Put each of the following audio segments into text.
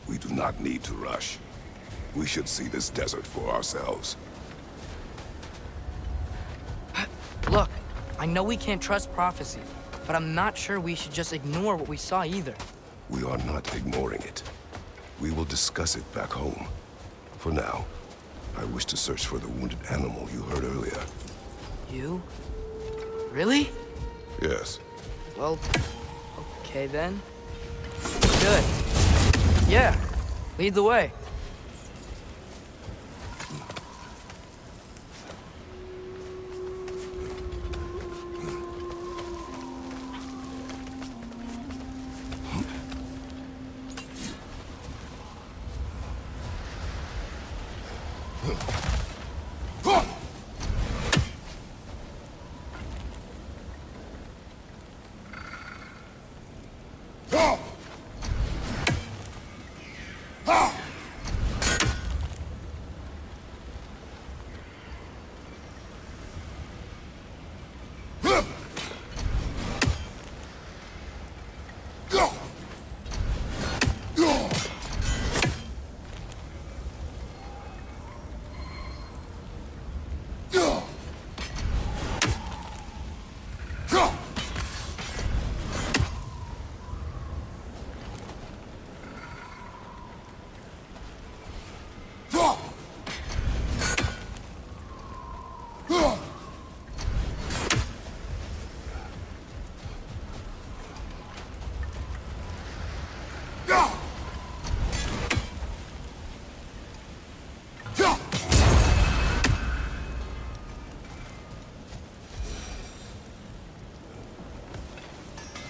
We do not need to rush. We should see this desert for ourselves. Look, I know we can't trust prophecy, but I'm not sure we should just ignore what we saw either. We are not ignoring it. We will discuss it back home. For now, I wish to search for the wounded animal you heard earlier. You? Really? Yes. Well, okay then. Good. Yeah, lead the way.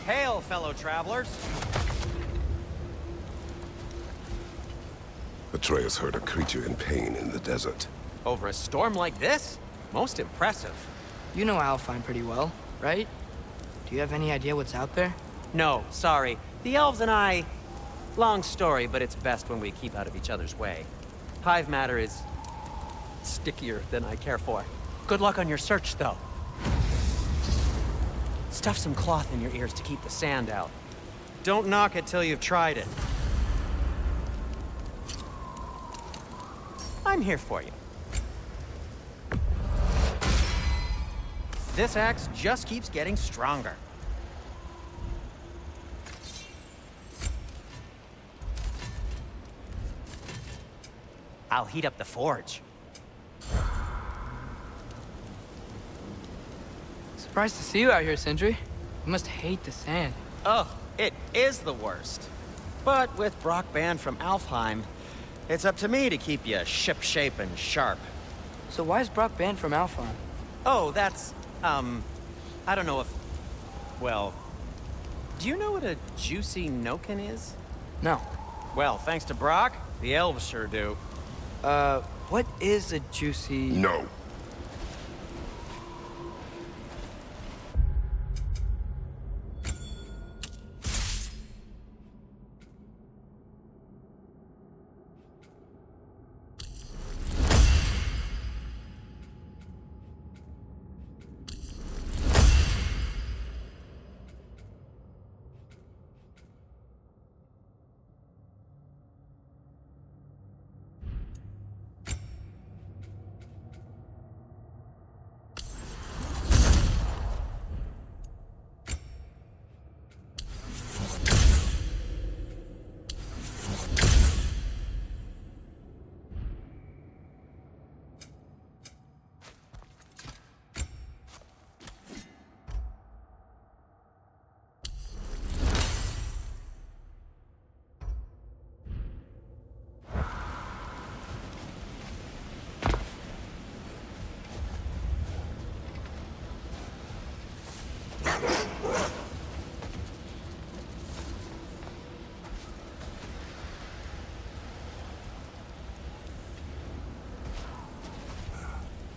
Hail, fellow travelers. Atreus heard a creature in pain in the desert. Over a storm like this? Most impressive. You know Alfheim pretty well, right? Do you have any idea what's out there? No, sorry. The elves and I... Long story, but it's best when we keep out of each other's way. Hive matter is... stickier than I care for. Good luck on your search, though. Stuff some cloth in your ears to keep the sand out. Don't knock it till you've tried it. I'm here for you. This axe just keeps getting stronger. I'll heat up the forge. Surprised to see you out here, Sindri. You must hate the sand. Oh, it is the worst. But with Brock banned from Alfheim, it's up to me to keep you ship-shape and sharp. So why is Brock banned from Alfheim? Oh, that's, I don't know if... Well, do you know what a juicy Noken is? No. Well, thanks to Brock, the elves sure do. What is a juicy... No.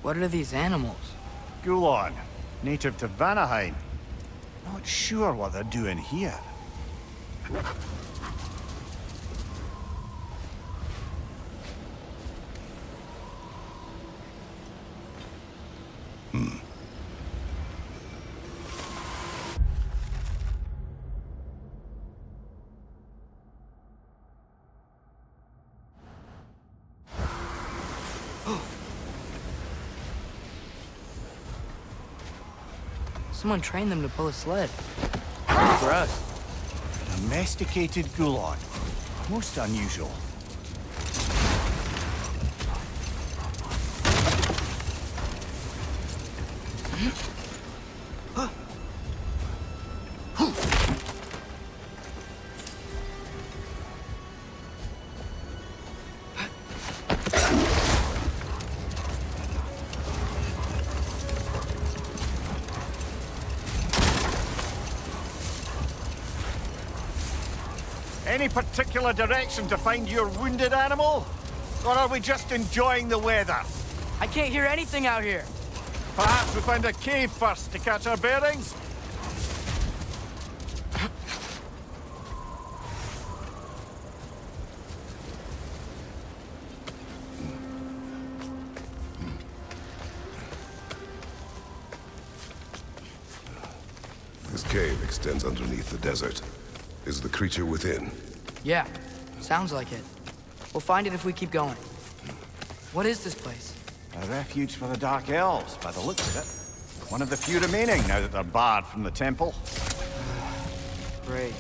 What are these animals? Gulon, native to Vanaheim. Not sure what they're doing here. Someone trained them to pull a sled. Good for us. Domesticated Gulon. Most unusual. Any particular direction to find your wounded animal? Or are we just enjoying the weather? I can't hear anything out here. Perhaps we find a cave first to catch our bearings? This cave extends underneath the desert. Is the creature within? Yeah, sounds like it. We'll find it if we keep going. What is this place? A refuge for the Dark Elves, by the looks of it. One of the few remaining now that they're barred from the temple. Great.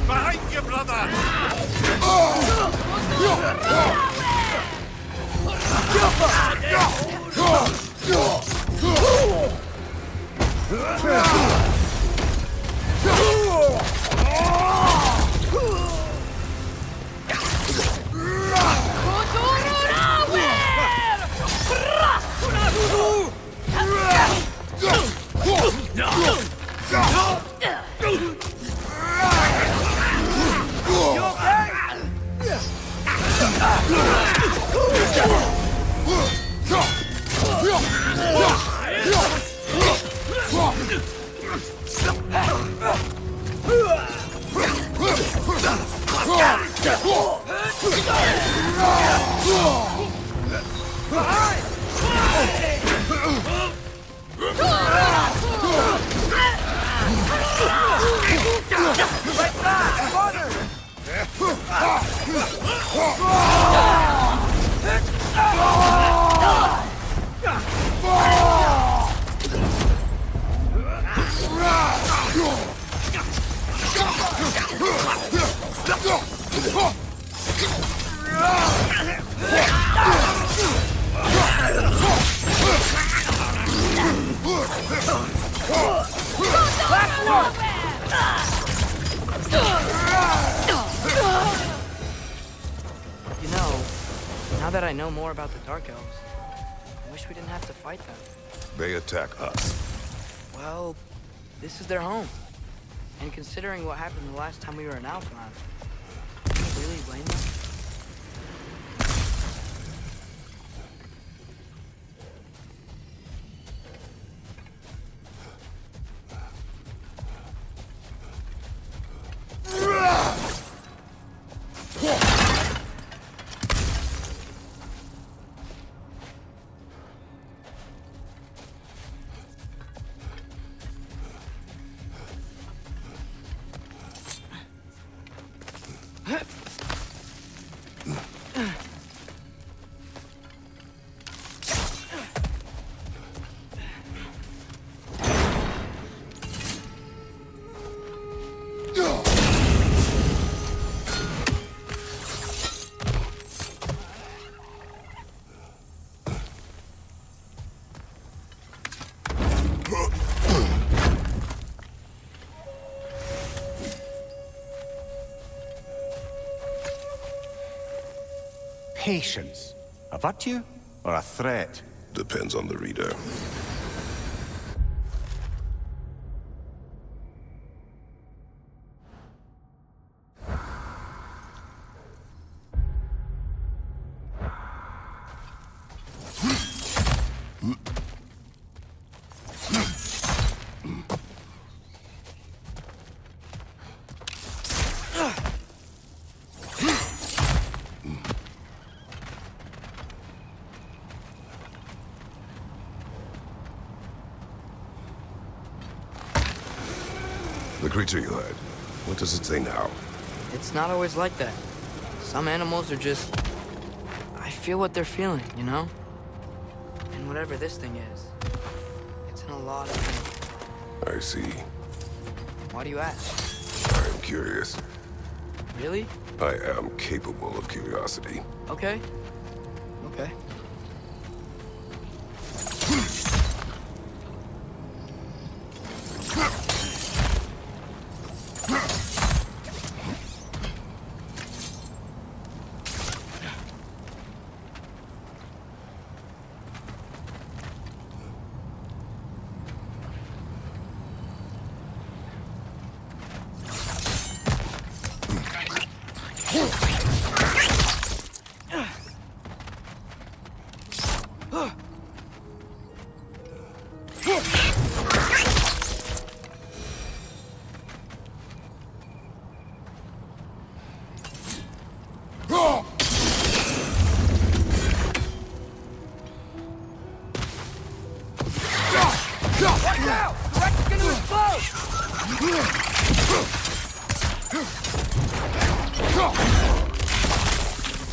Behind you, brother! Now that I know more about the Dark Elves, I wish we didn't have to fight them. They attack us. Well, this is their home. And considering what happened the last time we were in Alfheim, can you really blame them? Patience. A virtue or a threat? Depends on the reader. The creature you had, what does it say now? It's not always like that. Some animals are just... I feel what they're feeling, you know? And whatever this thing is, it's in a lot of pain. I see. Why do you ask? I am curious. Really? I am capable of curiosity. Okay. Okay.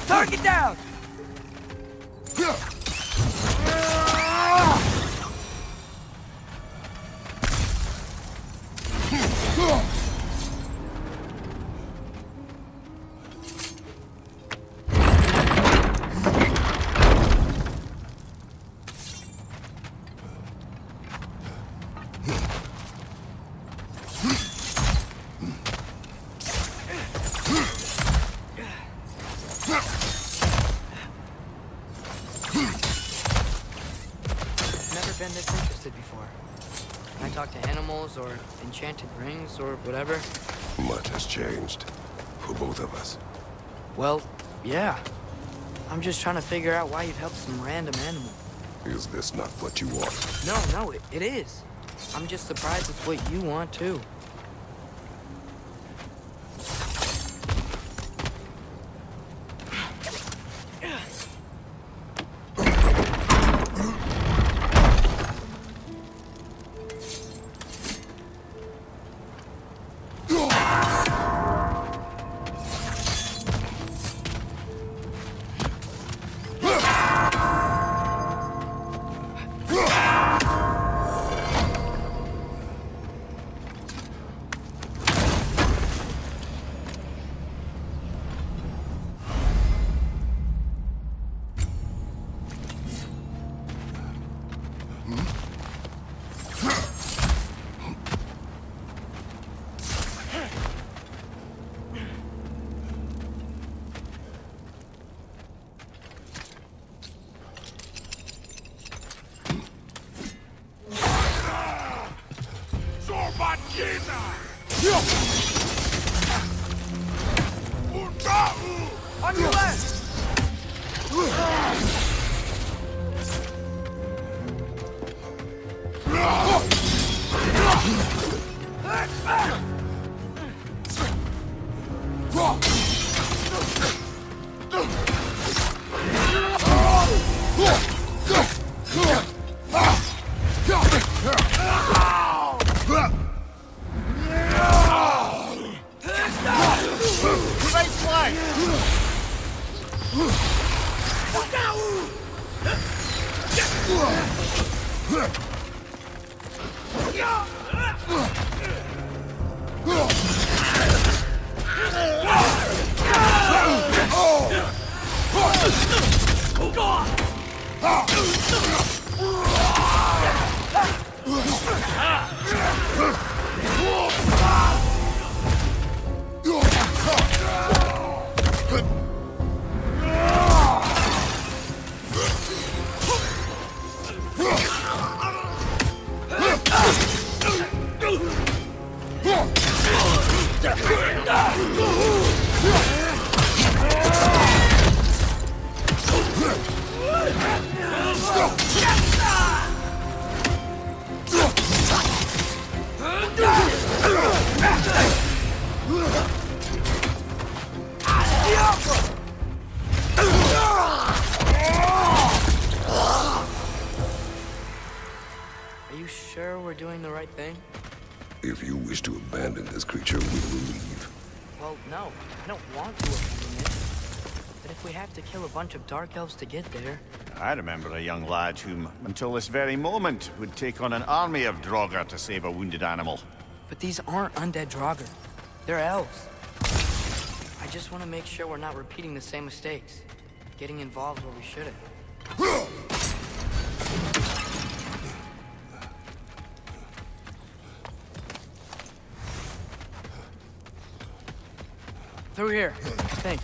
Target down! Been this interested before. Can I talk to animals or enchanted rings or whatever? Much has changed. For both of us. Well, yeah. I'm just trying to figure out why you'd help some random animal. Is this not what you want? No, it is. I'm just surprised it's what you want, too. On your left! Are you sure we're doing the right thing? If you wish to abandon this creature, we will leave. Well, no, I don't want to abandon it. But if we have to kill a bunch of Dark Elves to get there... I remember a young lad whom, until this very moment, would take on an army of Draugr to save a wounded animal. But these aren't undead Draugr. They're elves. I just want to make sure we're not repeating the same mistakes. Getting involved where we shouldn't. Through here, I think.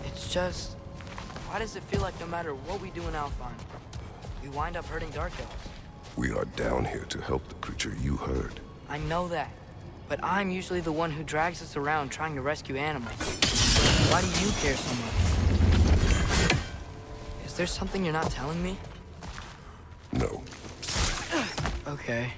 It's just... why does it feel like no matter what we do in Alfheim, we wind up hurting Dark Elves? We are down here to help the creature you heard. I know that, but I'm usually the one who drags us around trying to rescue animals. Why do you care so much? Is there something you're not telling me? No. Okay.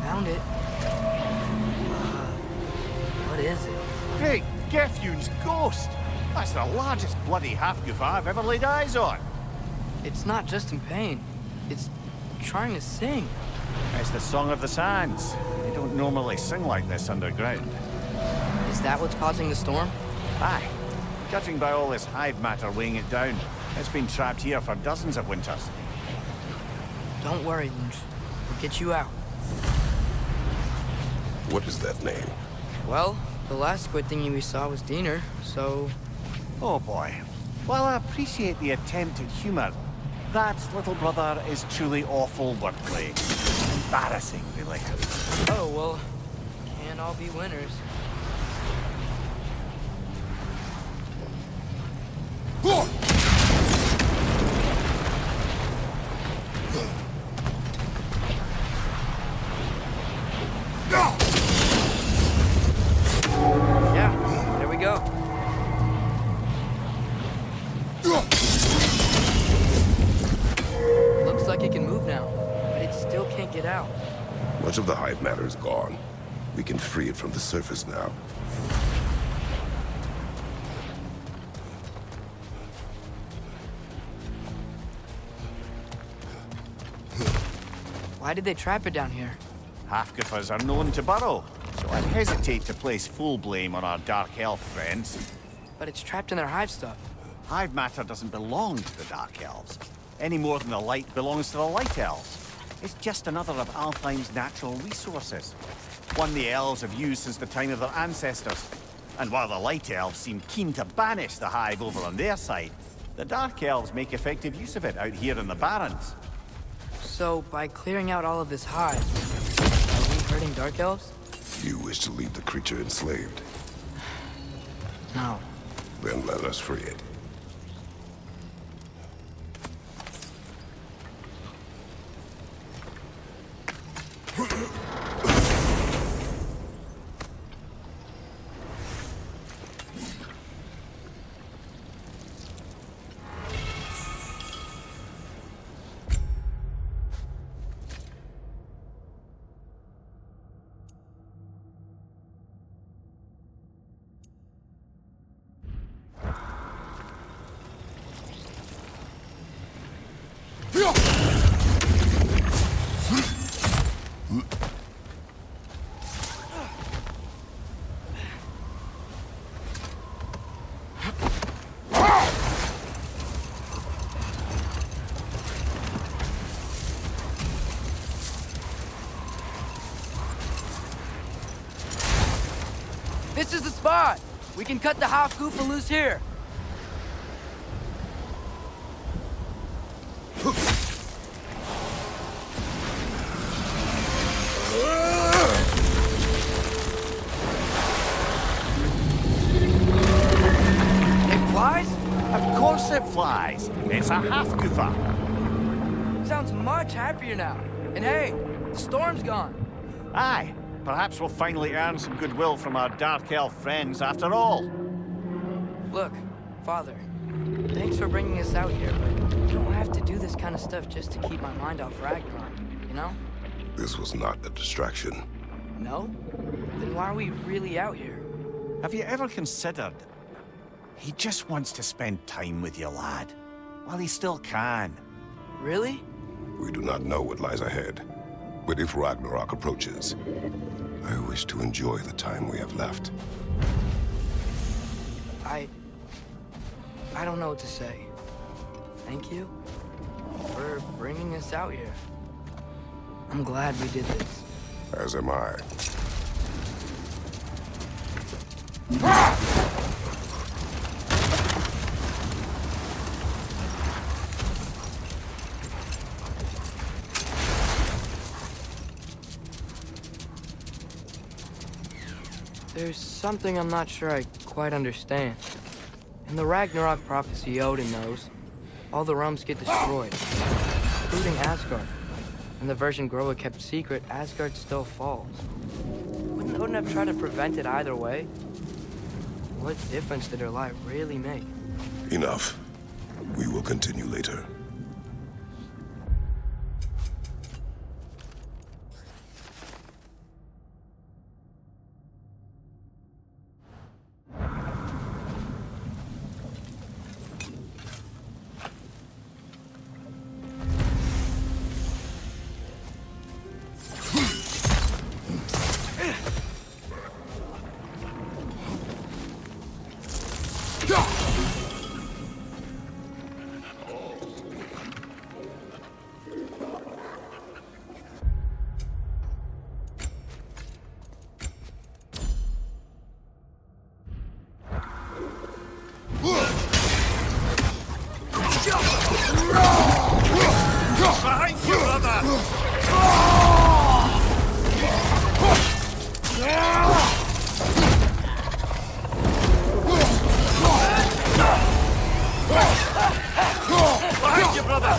Found it. What is it? Great Geffune's ghost! That's the largest bloody half-goof I've ever laid eyes on. It's not just in pain. It's trying to sing. It's the Song of the Sands. They don't normally sing like this underground. Is that what's causing the storm? Aye. Judging by all this hive matter weighing it down, it's been trapped here for dozens of winters. Don't worry, Lunch. We'll get you out. What is that name? Well, the last squid thingy we saw was Diener, so... Oh boy. While I appreciate the attempt at humor, that, little brother, is truly awful wordplay. Embarrassing, really. Oh, well, can't all be winners. Yeah, there we go. Looks like it can move now, but it still can't get out. Much of the hive matter is gone. We can free it from the surface now. Why did they trap it down here? Half-goofers are known to burrow, so I'd hesitate to place full blame on our dark elf friends. But it's trapped in their hive stuff. Hive matter doesn't belong to the dark elves, any more than the light belongs to the light elves. It's just another of Alfheim's natural resources, one the elves have used since the time of their ancestors. And while the light elves seem keen to banish the hive over on their side, the dark elves make effective use of it out here in the Barrens. So, by clearing out all of this hive, are we hurting Dark Elves? You wish to leave the creature enslaved. No. Then let us free it. This is the spot! We can cut the half-goofa loose here! It flies? Of course it flies. It's a half-goofer. Sounds much happier now. And hey, the storm's gone. Aye. Perhaps we'll finally earn some goodwill from our dark elf friends after all. Look, Father, thanks for bringing us out here, but you don't have to do this kind of stuff just to keep my mind off Ragnarok, you know? This was not a distraction. No? Then why are we really out here? Have you ever considered... He just wants to spend time with you, lad. While he still can. Really? We do not know what lies ahead. But if Ragnarok approaches, I wish to enjoy the time we have left. I don't know what to say. Thank you for bringing us out here. I'm glad we did this. As am I. There's something I'm not sure I quite understand. In the Ragnarok prophecy Odin knows, all the realms get destroyed, including Asgard. In the version Groa kept secret, Asgard still falls. Wouldn't Odin have tried to prevent it either way? What difference did her lie really make? Enough. We will continue later. Behind you, brother! Behind you, brother!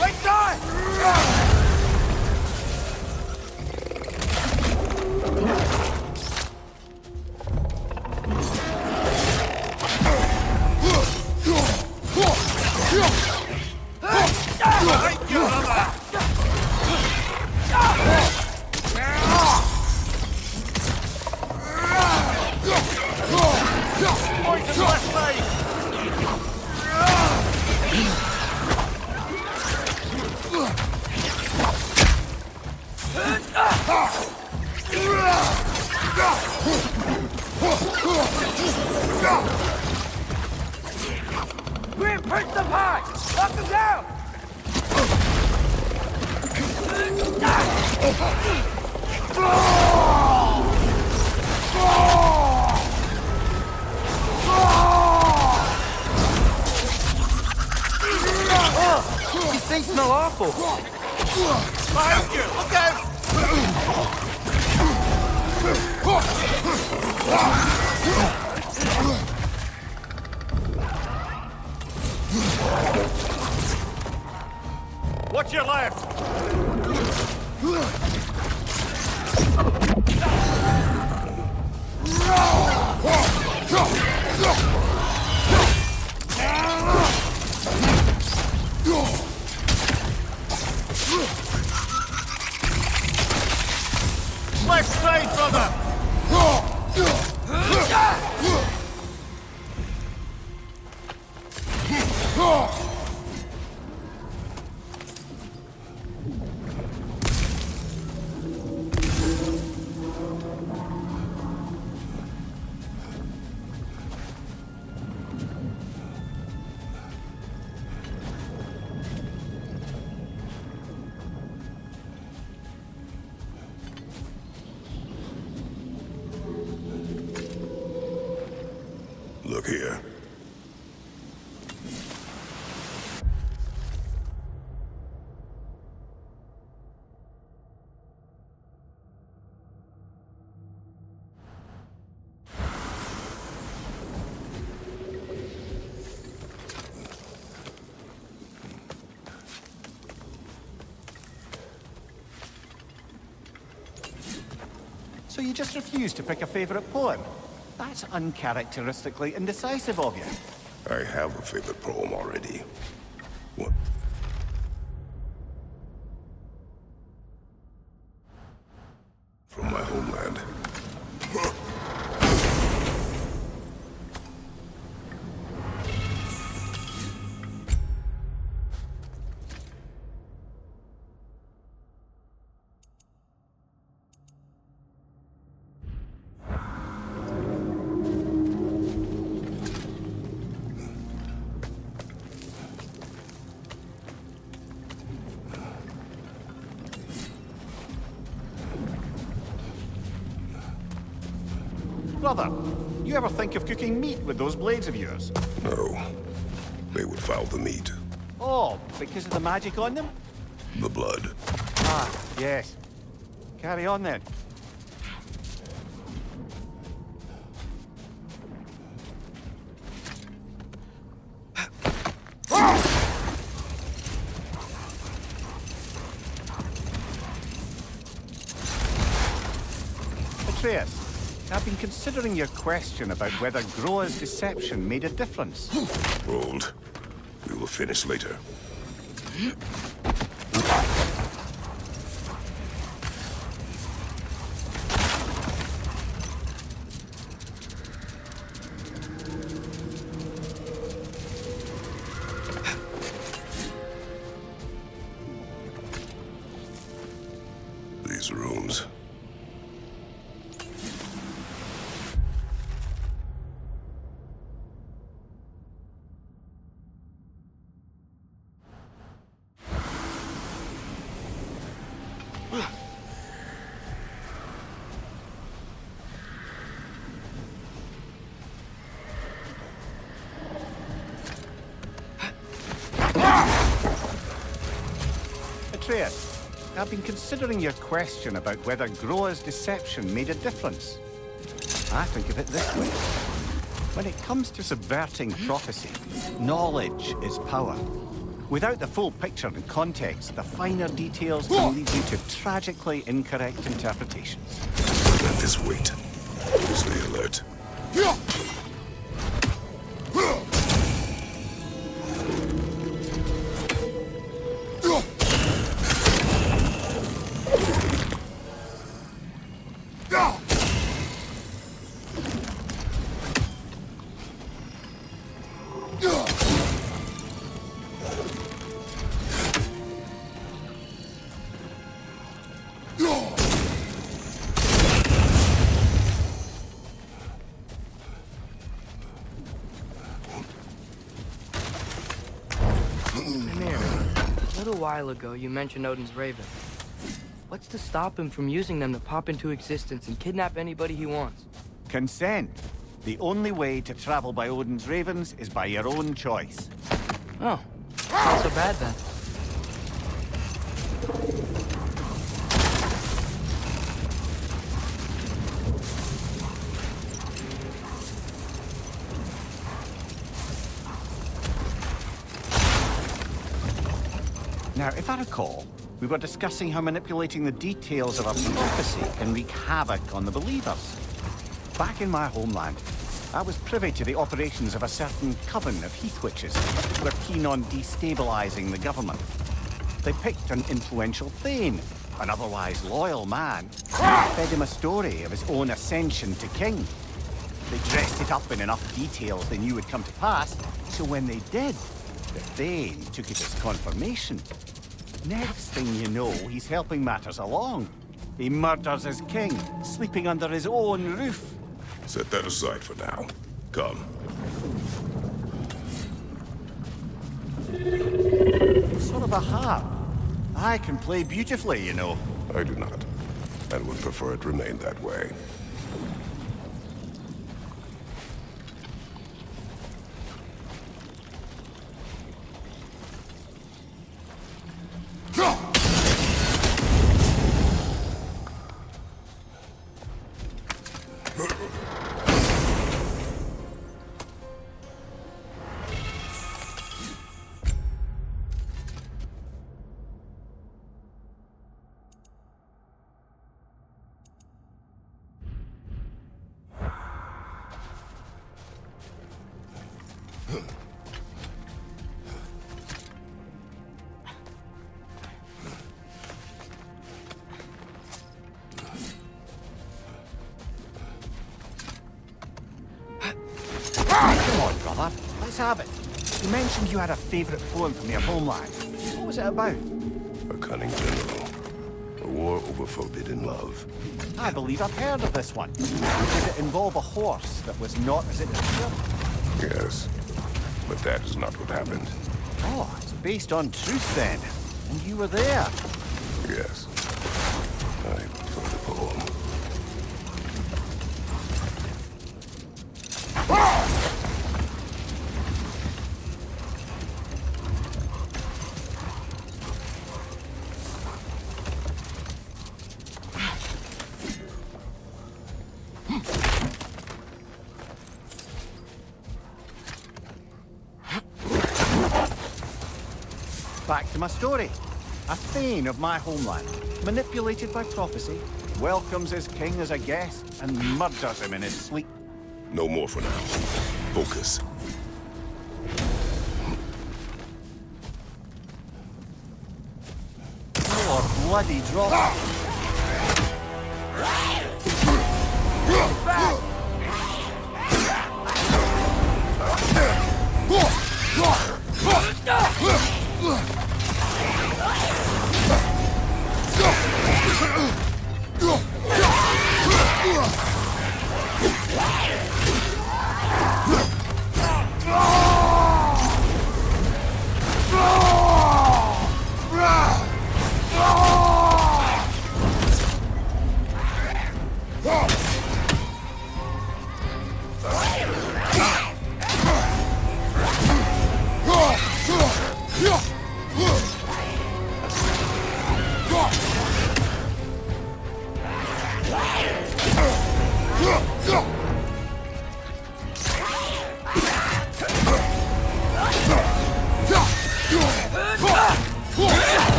Right side! Behind you, brother! Poison left side! Reinforce the pie! Knock him down! These things smell awful. Behind you! Look out! Watch your left! Left side, brother! Look here. So you just refuse to pick a favorite poem? That's uncharacteristically indecisive of you. I have a favorite poem already. What? From my homeland. brother. You ever think of cooking meat with those blades of yours? No. They would foul the meat. Oh, because of the magic on them? The blood. Ah, yes. Carry on then. Atreus, I've been considering your question about whether Groa's deception made a difference. Hold. We will finish later. These rooms. Atreus, I've been considering your question about whether Groa's deception made a difference. I think of it this way. When it comes to subverting prophecy, knowledge is power. Without the full picture and context, the finer details can lead you to tragically incorrect interpretations. Let this wait. Stay alert. A little while ago, you mentioned Odin's Raven. What's to stop him from using them to pop into existence and kidnap anybody he wants? Consent. The only way to travel by Odin's ravens is by your own choice. Oh, not so bad then. Now, if I recall, we were discussing how manipulating the details of a prophecy can wreak havoc on the believers. Back in my homeland, I was privy to the operations of a certain coven of heath witches who were keen on destabilizing the government. They picked an influential thane, an otherwise loyal man, and fed him a story of his own ascension to king. They dressed it up in enough details they knew would come to pass, so when they did, the thane took it as confirmation. Next thing you know, he's helping matters along. He murders his king, sleeping under his own roof. Set that aside for now. Come. Sort of a harp. I can play beautifully, you know. I do not, and would prefer it remain that way. Come on, brother. Let's have it. You mentioned you had a favorite poem from your homeland. What was it about? A cunning general. A war over forbidden love. I believe I've heard of this one. Did it involve a horse that was not as it appeared? Yes, but that is not what happened. Oh, it's based on truth then. And you were there. Yes. I prefer the poem. Back to my story. A thane of my homeland, manipulated by prophecy, welcomes his king as a guest and murders him in his sleep. No more for now. Focus. Oh, bloody drop.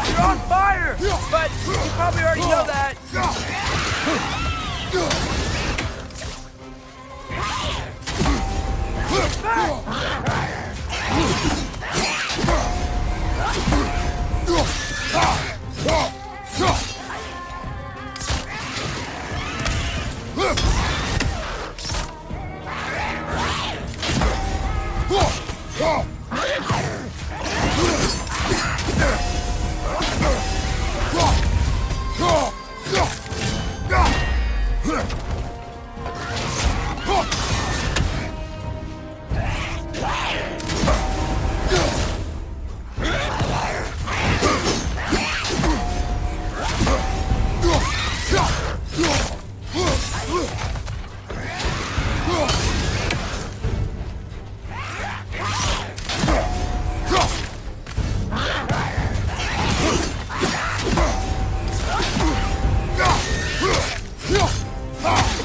You're on fire! But you probably already know that.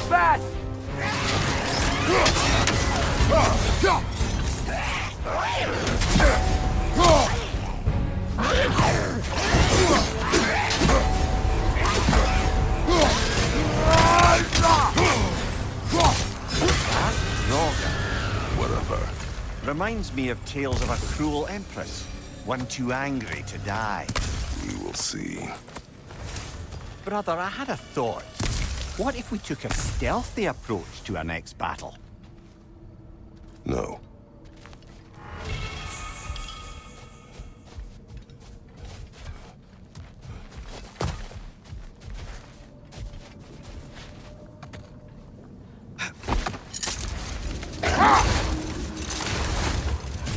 Fast! Whatever. Reminds me of tales of a cruel empress, one too angry to die. We will see. Brother, I had a thought. What if we took a stealthy approach to our next battle? No.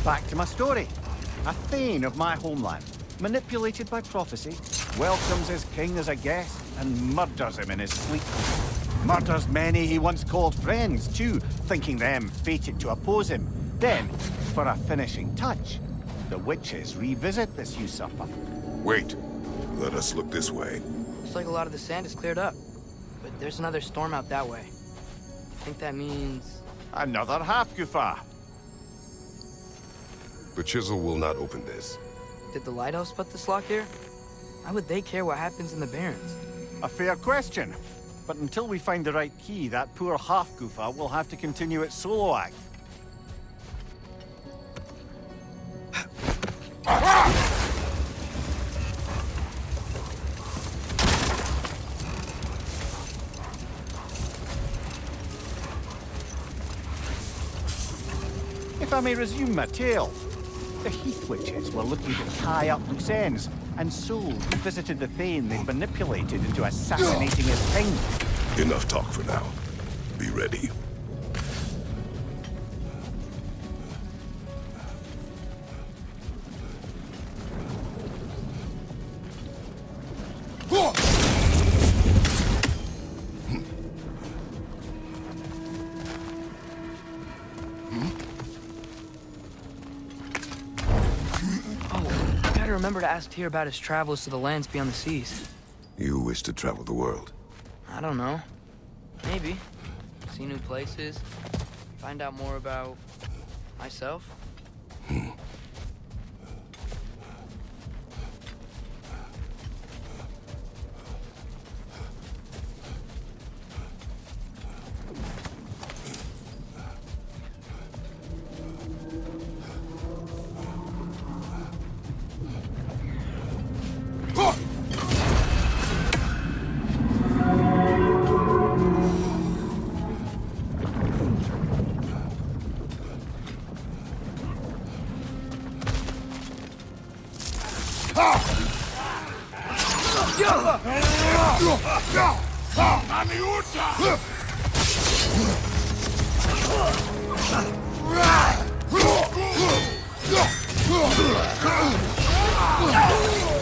Back to my story. A thane of my homeland, manipulated by prophecy, welcomes his king as a guest and murders him in his sleep. Murders many he once called friends, too, thinking them fated to oppose him. Then, for a finishing touch, the witches revisit this usurper. Wait. Let us look this way. Looks like a lot of the sand is cleared up. But there's another storm out that way. I think that means... Another half-goofer. The chisel will not open this. Did the lighthouse put this lock here? Why would they care what happens in the Barrens? A fair question. But until we find the right key, that poor half-goofer will have to continue its solo act. If I may resume my tale, the Heath Witches were looking to tie up loose ends, and so visited the Thane they manipulated into assassinating his king. Enough talk for now. Be ready. Remember to ask Tyr about his travels to the lands beyond the seas. You wish to travel the world? I don't know. Maybe. See new places. Find out more about... myself.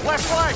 Left leg!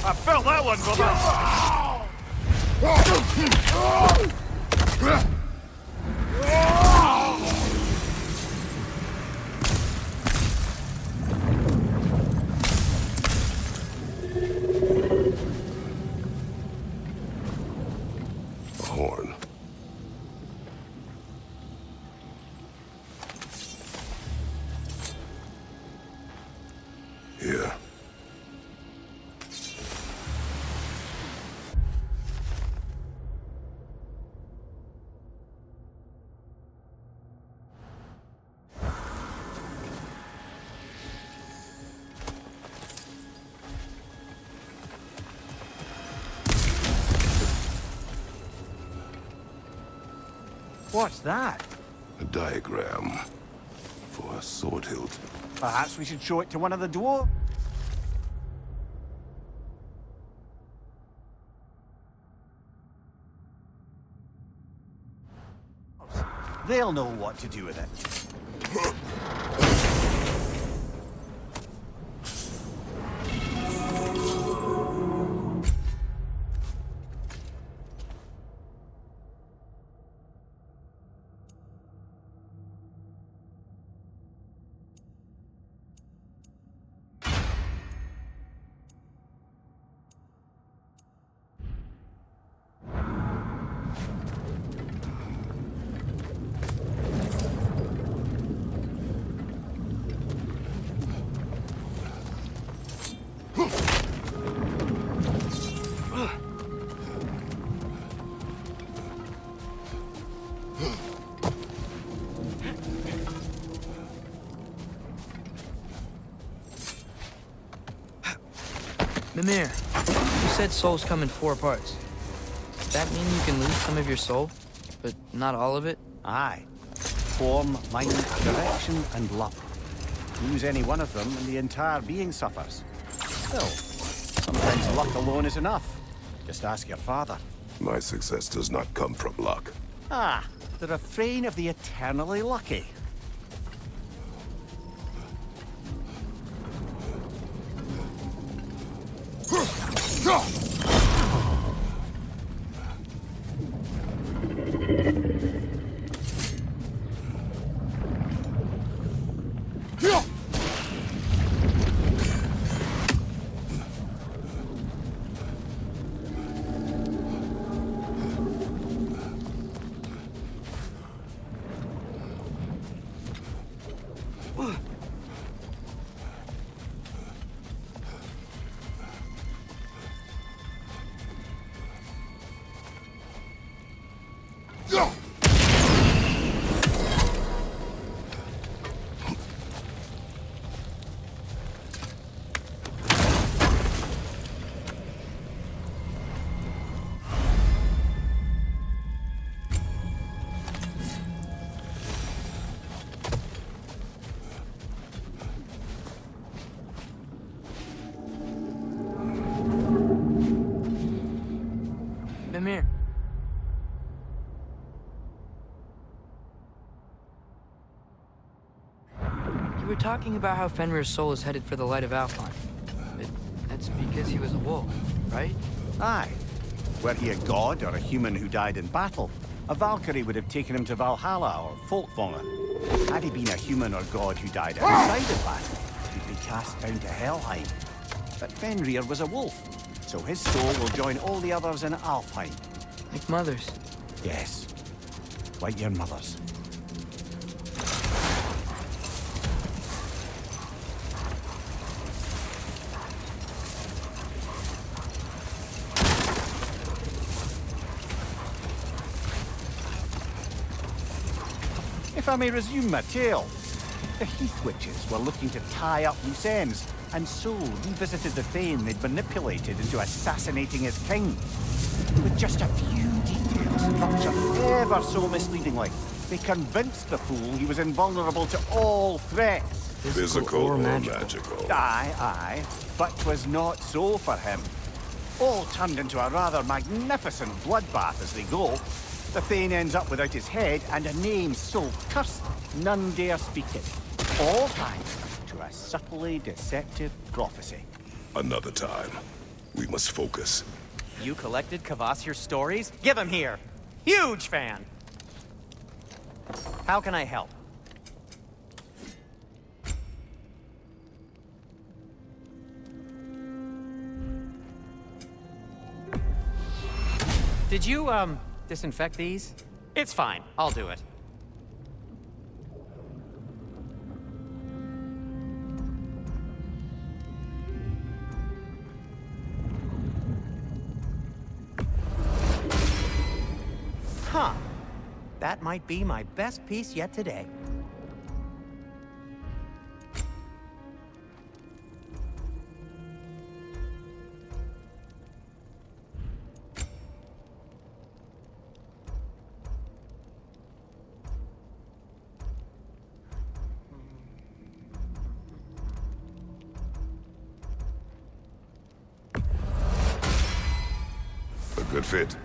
I felt that one, A horn. Here. What's that? A diagram for a sword hilt. Perhaps we should show it to one of the dwarves. They'll know what to do with it. Mimir, you said souls come in 4 parts. Does that mean you can lose some of your soul, but not all of it? Aye. Form, mind, direction, and luck. Lose any one of them and the entire being suffers. Still, sometimes luck alone is enough. Just ask your father. My success does not come from luck. Ah, the refrain of the eternally lucky. come here. You were talking about how Fenrir's soul is headed for the light of Alfheim. That's because he was a wolf, right? Aye. Were he a god or a human who died in battle, a Valkyrie would have taken him to Valhalla or Folkvanga. Had he been a human or god who died outside of battle, he'd be cast down to Helheim. But Fenrir was a wolf, so his soul will join all the others in Alfheim. Like mothers. Yes, like your mother's. If I may resume my tale, the Heath Witches were looking to tie up loose ends, and so revisited the Thane they'd manipulated into assassinating his king. With just a few details structured ever so misleadingly, they convinced the fool he was invulnerable to all threats. Physical or magical? Aye, but 'twas not so for him. All turned into a rather magnificent bloodbath as they go. The Thane ends up without his head and a name so cursed none dare speak it. All thanks to a subtly deceptive prophecy. Another time. We must focus. You collected Kvasir's stories? Give them here. Huge fan. How can I help? Did you, disinfect these? It's fine. I'll do it. Huh. That might be my best piece yet today. A good fit.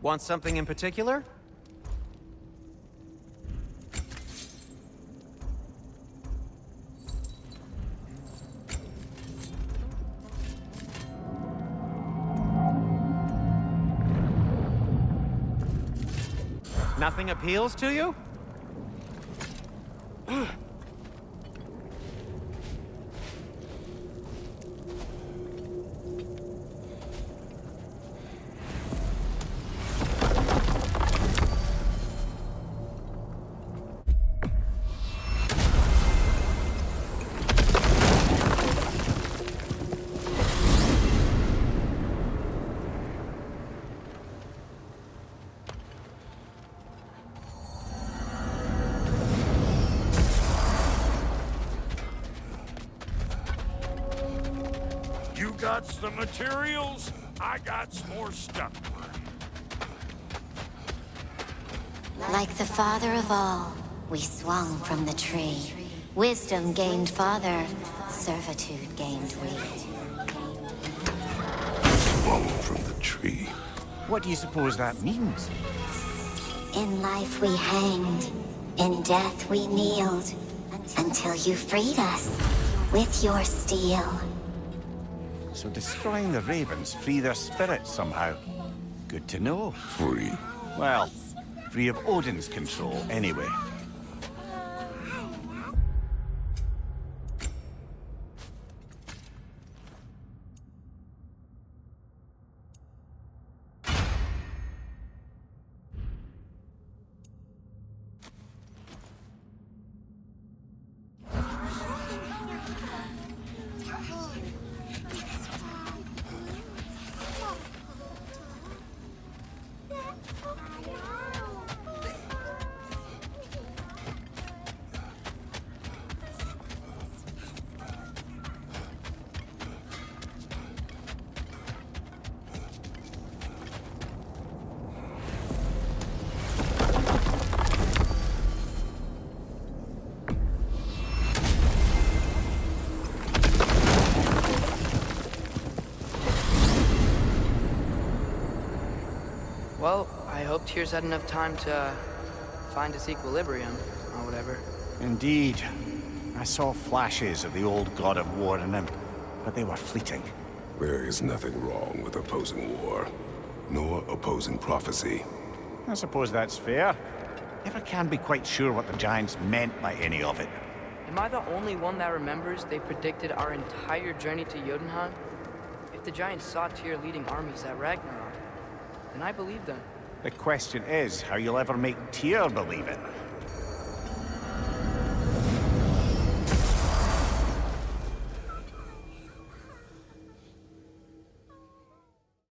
Want something in particular? Nothing appeals to you? You got the materials, I got some more stuff. Like the father of all, we swung from the tree. Wisdom gained father, servitude gained we. Swung from the tree. What do you suppose that means? In life we hanged, in death we kneeled, until you freed us with your steel. So destroying the ravens free their spirits somehow. Good to know. Free. Well, free of Odin's control, anyway. Well, I hope Tyr's had enough time to find its equilibrium, or whatever. Indeed. I saw flashes of the old god of war in him, but they were fleeting. There is nothing wrong with opposing war, nor opposing prophecy. I suppose that's fair. Never can be quite sure what the Giants meant by any of it. Am I the only one that remembers they predicted our entire journey to Jotunheim? If the Giants saw Tyr leading armies at Ragnarok, then I believe them. The question is how you'll ever make Tyr believe it.